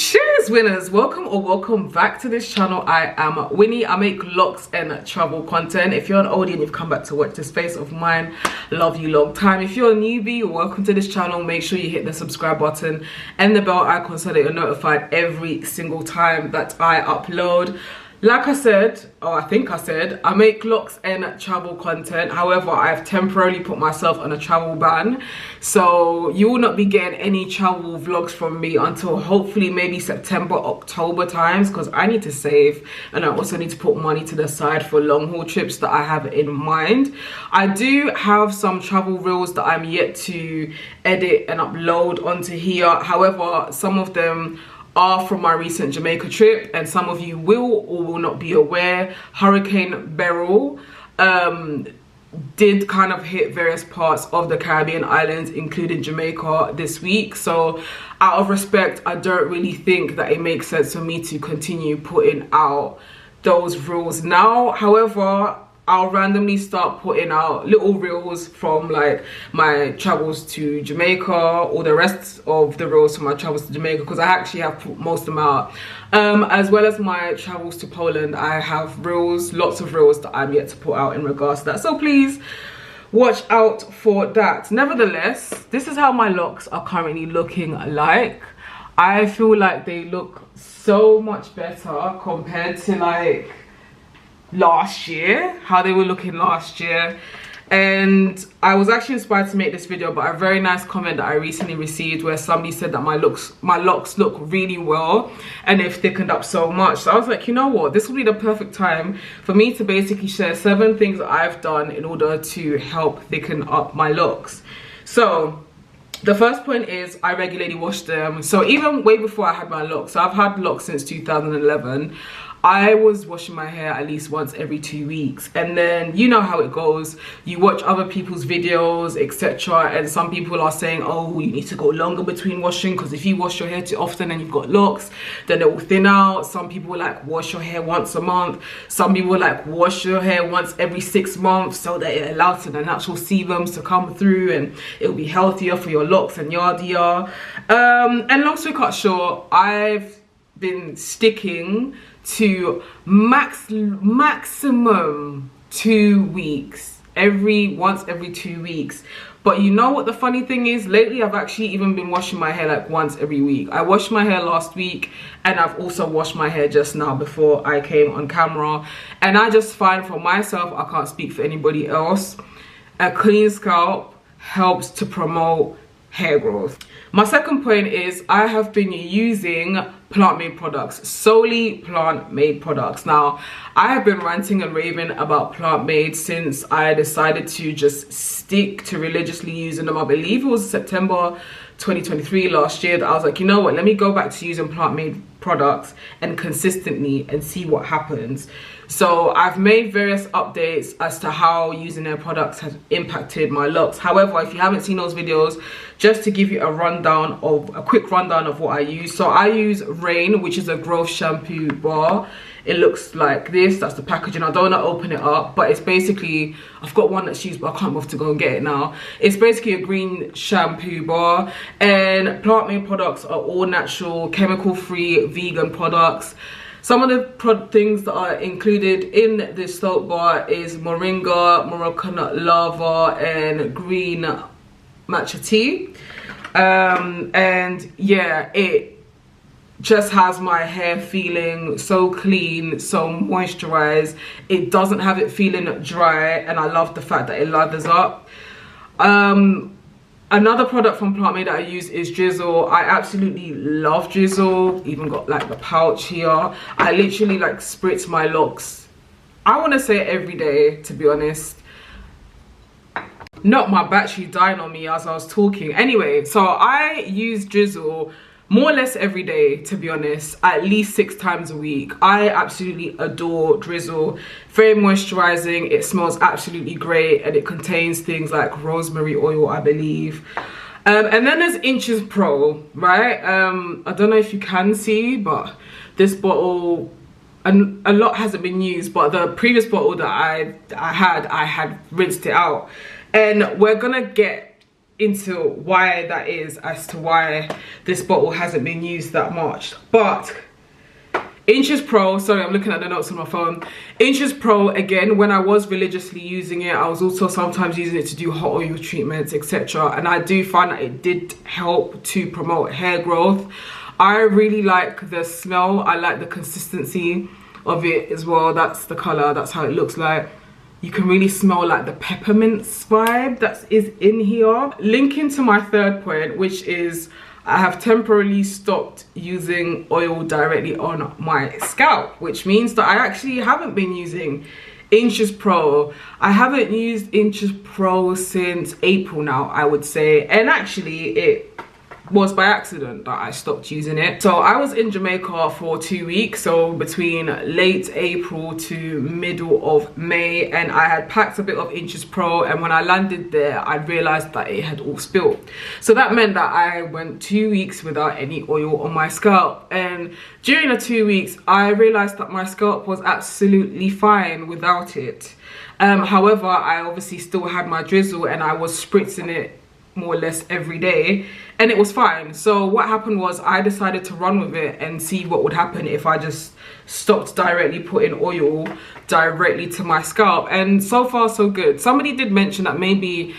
Cheers winners, welcome or welcome back to this channel. I am Winnie. I make locks and travel content. If you're an oldie and you've come back to watch this face of mine, love you long time. If you're a newbie, welcome to this channel. Make sure you hit the subscribe button and the bell icon so that you're notified every single time that I upload. Like I said, or I think I said, I make locks and travel content. However, I've temporarily put myself on a travel ban. So you will not be getting any travel vlogs from me until hopefully maybe September, October times, because I need to save and I also need to put money to the side for long haul trips that I have in mind. I do have some travel reels that I'm yet to edit and upload onto here. However, some of them are from my recent Jamaica trip, and some of you will or will not be aware, Hurricane Beryl did kind of hit various parts of the Caribbean islands, including Jamaica, this week. So out of respect, I don't really think that it makes sense for me to continue putting out those reels now. However, I'll randomly start putting out little reels from like my travels to Jamaica or the rest of the reels from my travels to Jamaica, because I actually have put most of them out, as well as my travels to Poland. I have reels, lots of reels that I'm yet to put out in regards to that, so please watch out for that. Nevertheless, this is how my locks are currently looking like. I feel like they look so much better compared to like last year, how they were looking last year. And I was actually inspired to make this video by a very nice comment that I recently received, where somebody said that my locks look really well and they've thickened up so much. So I was like, you know what, this will be the perfect time for me to basically share 7 things that I've done in order to help thicken up my locks. So the first point is I regularly wash them. So even way before I had my locks, so I've had locks since 2011, I was washing my hair at least once every 2 weeks. And then you know how it goes, you watch other people's videos, etc., and some people are saying, oh, you need to go longer between washing, because if you wash your hair too often and you've got locks, then it will thin out. Some people like wash your hair once a month. Some people like wash your hair once every 6 months so that it allows the natural sebums to come through and it'll be healthier for your locks and yada yada. And long story cut short, I've been sticking to maximum 2 weeks, once every 2 weeks. But you know what the funny thing is, lately I've actually even been washing my hair like once every week. I washed my hair last week, and I've also washed my hair just now before I came on camera. And I just find for myself, I can't speak for anybody else, a clean scalp helps to promote hair growth. My second point is I have been using plant-made products, solely plant-made products. Now, I have been ranting and raving about plant-made since I decided to just stick to religiously using them. I believe it was September 2023 last year that I was like, you know what, let me go back to using plant-made products and consistently and see what happens. So I've made various updates as to how using their products has impacted my locks. However, if you haven't seen those videos, just to give you a quick rundown of what I use. So I use Rain, which is a growth shampoo bar. It looks like this. That's the packaging. I don't want to open it up, but it's basically, I've got one that's used, but I can't bother to go and get it now. It's basically a green shampoo bar, and plant-made products are all natural, chemical-free, vegan products. Some of the things that are included in this soap bar is moringa, Moroccan lava, and green matcha tea. And yeah, it just has my hair feeling so clean, so moisturized. It doesn't have it feeling dry, and I love the fact that it lathers up. Another product from Plant Made that I use is Drizzle. I absolutely love Drizzle. Even got like the pouch here. I literally like spritz my locks, I want to say every day, to be honest. Not my battery dying on me as I was talking. Anyway, so I use Drizzle more or less every day, to be honest, at least 6 times a week. I absolutely adore Drizzle. Very moisturizing, it smells absolutely great, and it contains things like rosemary oil, I believe. And then there's Inches Pro, right? I don't know if you can see, but this bottle, and a lot hasn't been used, but the previous bottle that I had rinsed it out. And we're gonna get into why that is, as to why this bottle hasn't been used that much. But Inches Pro, sorry, I'm looking at the notes on my phone. Inches Pro, again, when I was religiously using it, I was also sometimes using it to do hot oil treatments, etc. And I do find that it did help to promote hair growth. I really like the smell. I like the consistency of it as well. That's the color, that's how it looks like. You can really smell like the peppermints vibe that is in here. Linking to my third point, which is I have temporarily stopped using oil directly on my scalp, which means that I actually haven't been using Inches Pro. I haven't used Inches Pro since April now, I would say. And actually it was by accident that I stopped using it. So I was in Jamaica for 2 weeks, so between late April to middle of May, and I had packed a bit of Inches Pro, and when I landed there I realized that it had all spilled. So that meant that I went 2 weeks without any oil on my scalp, and during the 2 weeks I realized that my scalp was absolutely fine without it. However, I obviously still had my Drizzle and I was spritzing it more or less every day, and it was fine. So what happened was I decided to run with it and see what would happen if I just stopped directly putting oil directly to my scalp, and so far so good. Somebody did mention that maybe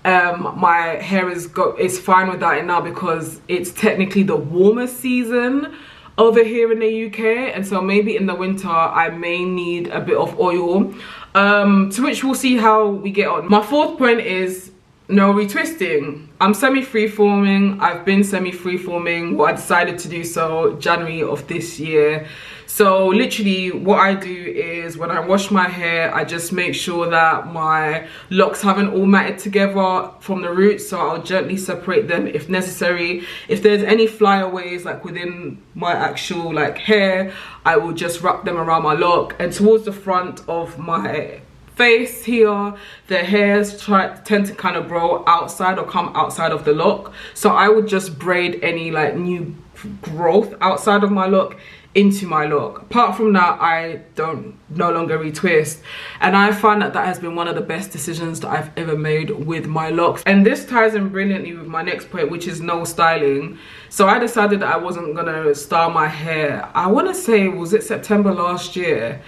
my hair is fine without it now because it's technically the warmest season over here in the UK, and so maybe in the winter I may need a bit of oil, to which we'll see how we get on. My fourth point is no retwisting. I'm semi-free-forming. I've been semi-free-forming. Well, I decided to do so January of this year. So literally what I do is when I wash my hair, I just make sure that my locks haven't all matted together from the roots, so I'll gently separate them if necessary. If there's any flyaways like within my actual like hair, I will just wrap them around my lock, and towards the front of my face here, the hairs tend to kind of grow outside or come outside of the lock, so I would just braid any like new growth outside of my lock into my lock. Apart from that, I no longer retwist, and I find that that has been one of the best decisions that I've ever made with my locks. And this ties in brilliantly with my next point, which is no styling. So I decided that I wasn't gonna style my hair, I want to say, was it September last year?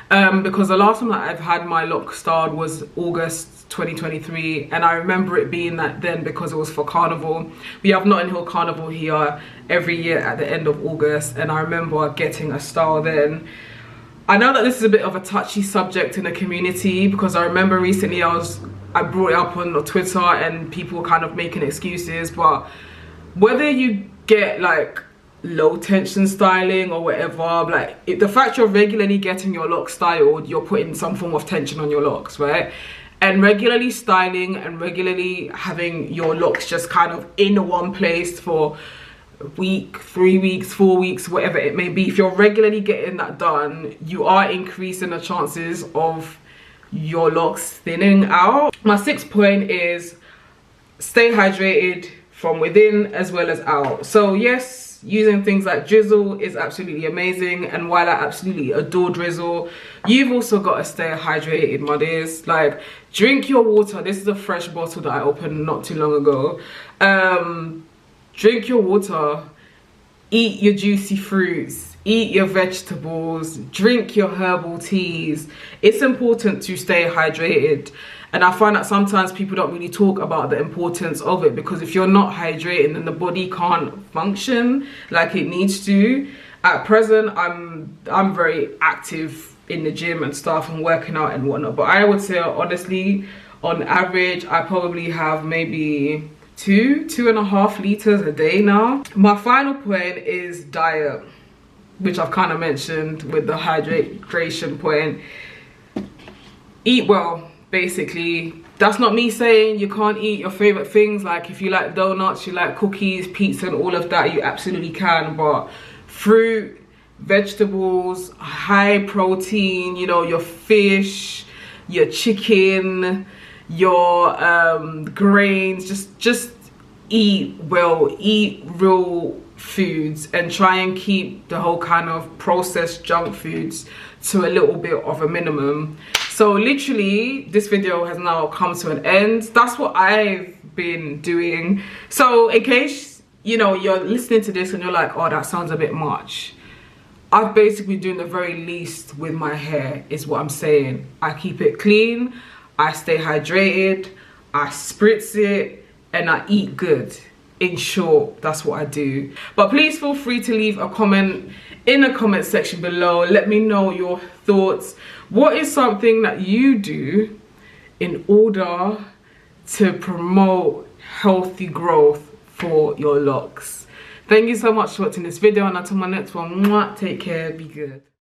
Because the last time that I've had my lock styled was August 2023, and I remember it being that then because it was for Carnival. We have Notting Hill Carnival here every year at the end of August, and I remember getting a style then. I know that this is a bit of a touchy subject in the community, because I remember recently I brought it up on Twitter and people were kind of making excuses, but whether you get like low tension styling or whatever, like the fact you're regularly getting your locks styled, you're putting some form of tension on your locks, right? And regularly styling and regularly having your locks just kind of in one place for a week, 3 weeks, 4 weeks, whatever it may be, if you're regularly getting that done, you are increasing the chances of your locks thinning out. My sixth point is stay hydrated from within as well as out. So yes, using things like Drizzle is absolutely amazing, and while I absolutely adore Drizzle, you've also got to stay hydrated, my dears. Like, drink your water. This is a fresh bottle that I opened not too long ago. Drink your water, eat your juicy fruits, eat your vegetables, drink your herbal teas. It's important to stay hydrated. And I find that sometimes people don't really talk about the importance of it, because if you're not hydrated, then the body can't function like it needs to. At present, I'm very active in the gym and stuff and working out and whatnot, but I would say honestly, on average, I probably have maybe 2.5 liters a day now. My final point is diet, which I've kind of mentioned with the hydration point. Eat well. Basically, that's not me saying you can't eat your favorite things. Like, if you like donuts, you like cookies, pizza and all of that, you absolutely can. But fruit, vegetables, high protein, you know, your fish, your chicken, your grains, just eat well, eat real foods, and try and keep the whole kind of processed junk foods to a little bit of a minimum. So literally, this video has now come to an end. That's what I've been doing. So in case, you know, you're listening to this and you're like, oh, that sounds a bit much. I've basically been doing the very least with my hair is what I'm saying. I keep it clean, I stay hydrated, I spritz it, and I eat good. In short, that's what I do. But please feel free to leave a comment in the comment section below. Let me know your thoughts. What is something that you do in order to promote healthy growth for your locks? Thank you so much for watching this video, and until my next one, take care, be good.